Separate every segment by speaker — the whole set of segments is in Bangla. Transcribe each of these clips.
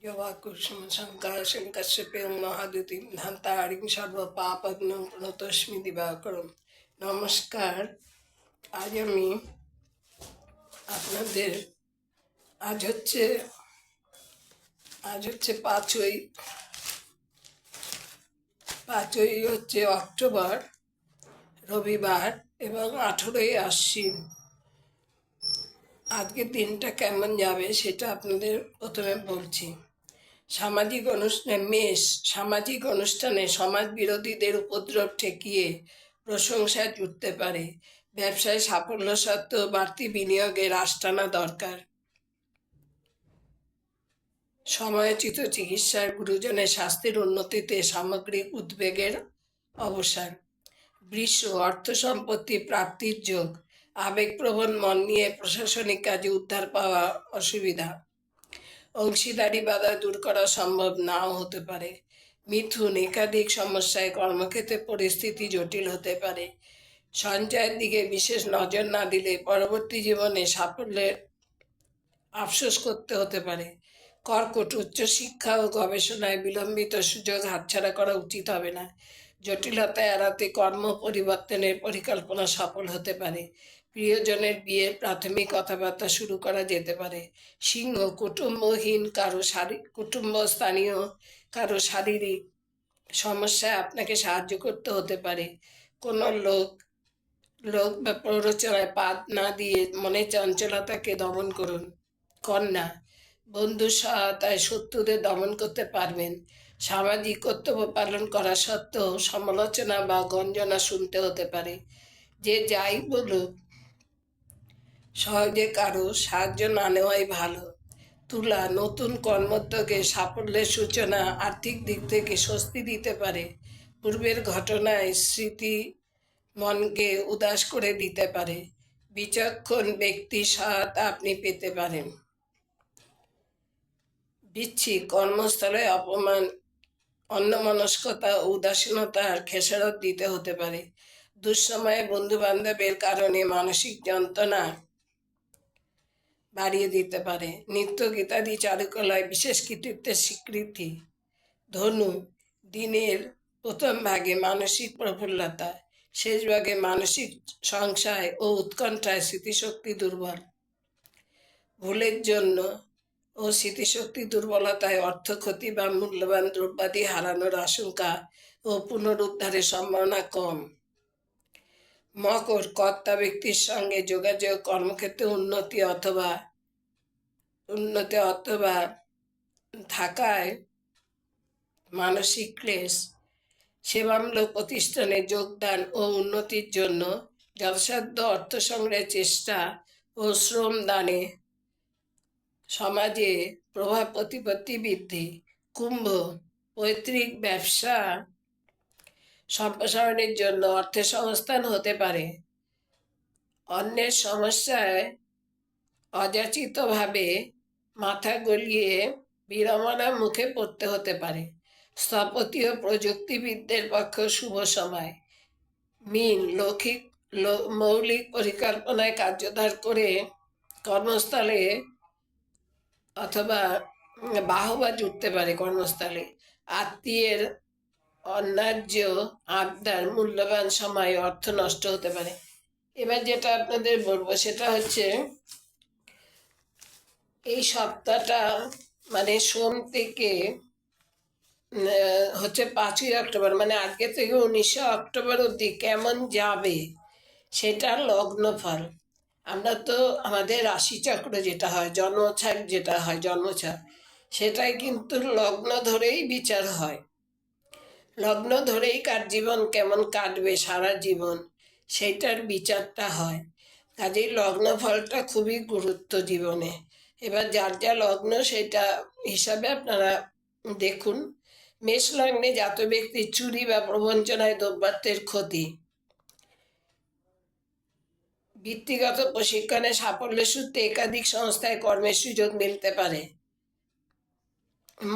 Speaker 1: यवाकुसुमशङ्काशङ्कस्यपेयं महाद्युतिं ধান্তারিং সর্বপাপগ্নং প্রণতস্মি দিবাকরম। নমস্কার। আজ আমি আপনাদের আজ হচ্ছে 5ই হচ্ছে অক্টোবর রবিবার এবং 18ই আশ্বিন। আজকের দিনটা কেমন যাবে সেটা আপনাদের প্রথমে বলছি। সামাজিক অনুষ্ঠানে সমাজ বিরোধীদের উপদ্রব ঠেকিয়ে প্রশংসায় জুটতে পারে। ব্যবসায় সাফল্য সত্ত্বেও বাড়তি বিনিয়োগে রাশ টানা দরকার। সময়োচিত চিকিৎসার গুরুজনের স্বাস্থ্যের উন্নতিতে সামগ্রিক উদ্বেগের অবসান। বৃষ অর্থ সম্পত্তি প্রাপ্তির যোগ। আবেগপ্রবণ মন নিয়ে প্রশাসনিক কাজে উদ্ধার পাওয়া অসুবিধা। অংশীদারি বাধা দূর করা সম্ভব নাও হতে পারে। মিথুন একাধিক সমস্যায় কর্মক্ষেত্রে পরিস্থিতি জটিল হতে পারে। সঞ্চয়ের দিকে বিশেষ নজর না দিলে পরবর্তী জীবনে সাফল্যের আফসোস করতে হতে পারে। কর্কট উচ্চশিক্ষা ও গবেষণায় বিলম্বিত সুযোগ হাতছাড়া করা উচিত হবে না। জটিলতা এড়াতে কর্ম পরিবর্তনের পরিকল্পনা সফল হতে পারে। প্রিয়জনের বিয়ের প্রাথমিক কথাবার্তা শুরু করা যেতে পারে। সিংহ স্থানীয় কারো শারীরিক সমস্যায় আপনাকে সাহায্য করতে হতে পারে। কোনো লোক বা প্ররোচনায় পাত না দিয়ে মনে চঞ্চলতাকে দমন করুন। কন্যা বন্ধুর সহায়তায় শত্রুদের দমন করতে পারবেন। সামাজিক কর্তব্য পালন করা সত্ত্বেও সমালোচনা বা গঞ্জনা শুনতে হতে পারে। যে যাই বলুক, সহজে কারো সাহায্য না নেওয়াই ভালো। তুলা নতুন কর্মোদ্যোগে সাফল্যের সূচনা আর্থিক দিক থেকে স্বস্তি দিতে পারে। পূর্বের ঘটনায় স্মৃতি মনকে উদাস করে দিতে পারে। বিচক্ষণ ব্যক্তির সহায়তা আপনি পেতে পারেন। বৃশ্চিক কর্মস্থলে অপমান, অন্যমনস্কতা ও উদাসীনতার খেসারত দিতে হতে পারে। দুঃসময়ে বন্ধু বান্ধবের কারণে মানসিক যন্ত্রণা বাড়িয়ে দিতে পারে। নৃত্য গীতাদি চারুকলায় বিশেষ কৃতিত্বের স্বীকৃতি। ধনু দিনের প্রথম ভাগে মানসিক প্রফুল্লতা, শেষ ভাগে মানসিক সংশয় ও উৎকণ্ঠায় স্মৃতিশক্তি দুর্বল। ভুলের জন্য ও স্মৃতিশক্তি দুর্বলতায় অর্থ ক্ষতি বা মূল্যবান দ্রব্যাদি হারানোর আশঙ্কা ও পুনরুদ্ধারের সম্ভাবনা কম। মকর কর্তা ব্যক্তির সঙ্গে যোগাযোগ, কর্মক্ষেত্রে উন্নতি অথবা থাকায় মানসিক ক্লেশ। সেবামূলক প্রতিষ্ঠানে যোগদান ও উন্নতির জন্য যথাসাধ্য অর্থ সংগ্রহের চেষ্টা ও শ্রম দানে সমাজে প্রভাব প্রতিপত্তি বৃদ্ধি। কুম্ভ পৈতৃক ব্যবসা সম্প্রসারণের জন্য অর্থের সংস্থান হতে পারে। অন্যের সমস্যায় অযাচিতভাবে মাথা গলিয়ে বিড়ম্বনার মুখে পড়তে হতে পারে। স্থপতি ও প্রযুক্তিবিদদের পক্ষে শুভ সময়। মীন মৌলিক পরিকল্পনায় কার্যধার করে কর্মস্থলে অথবা বাহবা জুটতে পারে। কর্মস্থলে আত্মীয়ের অন্যায্য আবদার, মূল্যবান সময়, অর্থ নষ্ট হতে পারে। এবার যেটা আপনাদের বলবো সেটা হচ্ছে এই সপ্তাহটা মানে সোম থেকে হচ্ছে 5ই অক্টোবর মানে আজকে থেকে 19 অক্টোবর অবধি কেমন যাবে সেটা লগ্নফল। আমরা তো আমাদের রাশিচক্র যেটা হয়, জন্মছক সেটাই কিন্তু লগ্ন ধরেই বিচার হয়। লগ্ন ধরেই কার জীবন কেমন কাটবে সারা জীবন সেইটার বিচারটা হয়। কাজেই লগ্ন ফলটা খুবই গুরুত্ব জীবনে। এবার যার যা লগ্ন সেটা হিসাবে আপনারা দেখুন। মেষ লগ্নে জাত ব্যক্তির চুরি বা প্রবঞ্চনায় দ্রব্যার্থের ক্ষতি। বৃত্তিগত প্রশিক্ষণে সাফল্যের সূত্রে একাধিক সংস্থায় কর্মের সুযোগ মিলতে পারে।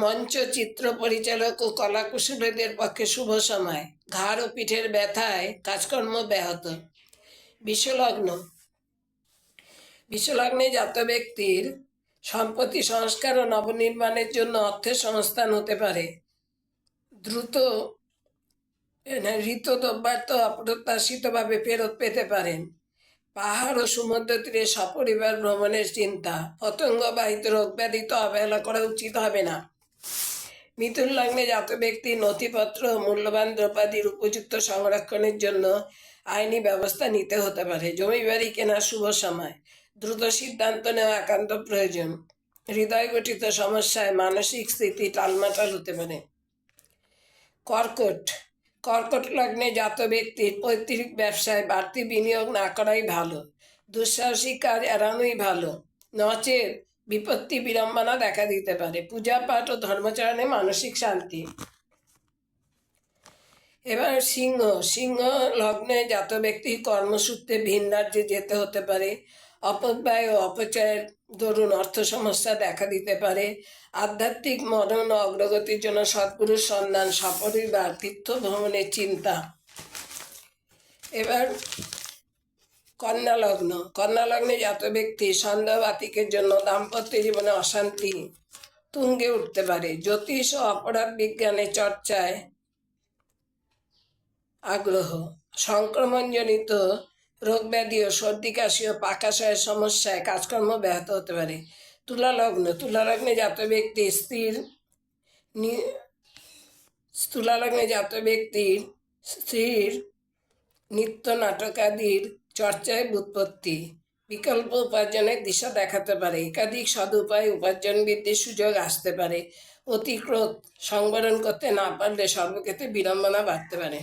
Speaker 1: মঞ্চ চিত্র পরিচালক ও কলাকুশলীদের পক্ষে শুভ সময়। ঘাড় ও পিঠের ব্যথায় কাজকর্ম ব্যাহত। বিষলগ্নে জাত ব্যক্তির সম্পত্তি সংস্কার ও নবনির্মাণের জন্য অর্থের সংস্থান হতে পারে। দ্রুত ঋতদ্রব্যার্থ অপ্রত্যাশিতভাবে ফেরত পেতে পারেন। পাহাড় ও সমুদ্র তীরে সপরিবার ভ্রমণের চিন্তা। পতঙ্গবাহিত রোগ ব্যাধি তো অবহেলা করা উচিত হবে না। মিথুন লগ্নে জাত ব্যক্তি নথিপত্র ও মূল্যবান দ্রব্যাদির উপযুক্ত সংরক্ষণের জন্য আইনি ব্যবস্থা নিতে হতে পারে। জমি বাড়ি কেনার শুভ সময়। দ্রুত সিদ্ধান্ত নেওয়া একান্ত প্রয়োজন। হৃদয় গঠিত সমস্যায় মানসিক স্থিতি টালমাটাল হতে পারে। কর্কট কর্কট লগ্নে জাত ব্যক্তির পৈতৃক ব্যবসায় বাড়তি বিনিয়োগ না করাই ভালো। দুঃসাহসিক কাজ এড়ানোই ভালো, নচেত বিপত্তি বিড়ম্বনা দেখা দিতে পারে। পূজা পাঠ ও ধর্মচরণে মানসিক শান্তি। এবার সিংহ লগ্নে জাত ব্যক্তি কর্মসূত্রে ভিন রাজ্যে যেতে হতে পারে। অপব্যয় ও অপচয়ের দরুন অর্থ সমস্যা দেখা দিতে পারে। আধ্যাত্মিক মনন ও অগ্রগতির জন্য সদ্গুরুর সন্ধান, সপরিবার তীর্থ ভ্রমণের চিন্তা। এবার কন্যা লগ্নে জাত ব্যক্তি সন্দেহবাতিকের জন্য দাম্পত্য জীবনে অশান্তি তুঙ্গে উঠতে পারে। জ্যোতিষ ও অপরাধ বিজ্ঞানের চর্চায় আগ্রহ। সংক্রমণজনিত রোগ ব্যাধি ও সর্দি কাশি ও পাকাশয়ের সমস্যায় কাজকর্ম ব্যাহত হতে পারে। তুলা লগ্নে জাত ব্যক্তি স্ত্রীর নৃত্য নাটকাদির চর্চায় ব্যুৎপত্তি। বিকল্প উপার্জনের দিশা দেখাতে পারে। একাধিক সদুপায় উপার্জন বৃদ্ধির সুযোগ আসতে পারে। অতিক্রোধ সংবরণ করতে না পারলে সর্বক্ষেত্রে বিড়ম্বনা বাড়তে পারে।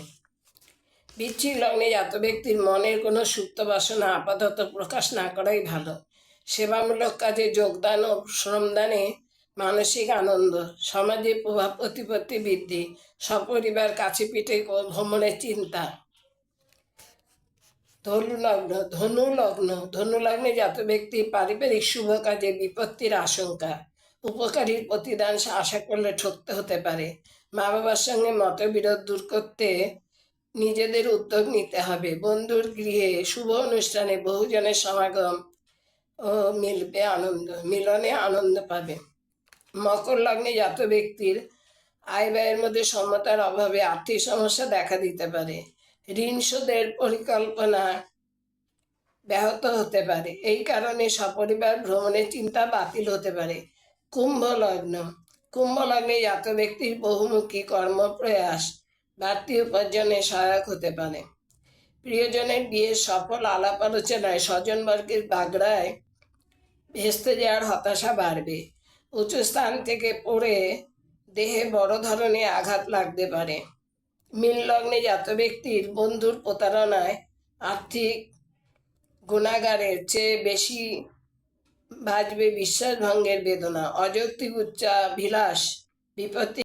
Speaker 1: বৃশ্চিক লগ্নে জাত ব্যক্তির মনের কোনো সুপ্ত বাসনা আপাতত প্রকাশ না করাই ভালো। সেবামূলক কাজে যোগদান ও শ্রমদানে মানসিক আনন্দ। সমাজে প্রভাব প্রতিপত্তি বৃদ্ধি। সপরিবার কাছে পিঠে ভ্রমণের চিন্তা। ধনু লগ্নে জাত ব্যক্তি পারিবারিক শুভ কাজে বিপত্তির আশঙ্কা। উপকারীর প্রতিদান আশা করলে ঠকতে হতে পারে। মা বাবার সঙ্গে মতবিরোধ দূর করতে নিজেদের উদ্যোগ নিতে হবে। বন্ধুর গৃহে শুভ অনুষ্ঠানে বহুজনের সমাগম ও মিলনে আনন্দ পাবে। মকর লগ্নে জাত ব্যক্তির আয় ব্যয়ের মধ্যে সমতার অভাবে আর্থিক সমস্যা দেখা দিতে পারে। ঋণ শোধের পরিকল্পনা ব্যাহত হতে পারে। এই কারণে সপরিবার ভ্রমণের চিন্তা বাতিল হতে পারে। কুম্ভ লগ্নে জাত ব্যক্তির বহুমুখী কর্মপ্রয়াস বাড়তি উপার্জনে সহায়ক হতে পারে। প্রিয়জনের বিয়ের সফল আলাপ আলোচনায় স্বজনবর্গের বাগড়ায় ভেস্তে যাওয়ার হতাশা বাড়বে। উঁচু স্থান থেকে পড়ে দেহে বড় ধরনের আঘাত লাগতে পারে। মীন লগ্নে জাত ব্যক্তির বন্ধুর প্রতারণায় আর্থিক গুণাগারের চেয়ে বেশি বাজবে বিশ্বাসভঙ্গের বেদনা। অযৌক্তিক উচ্চাভিলাষ বিপত্তি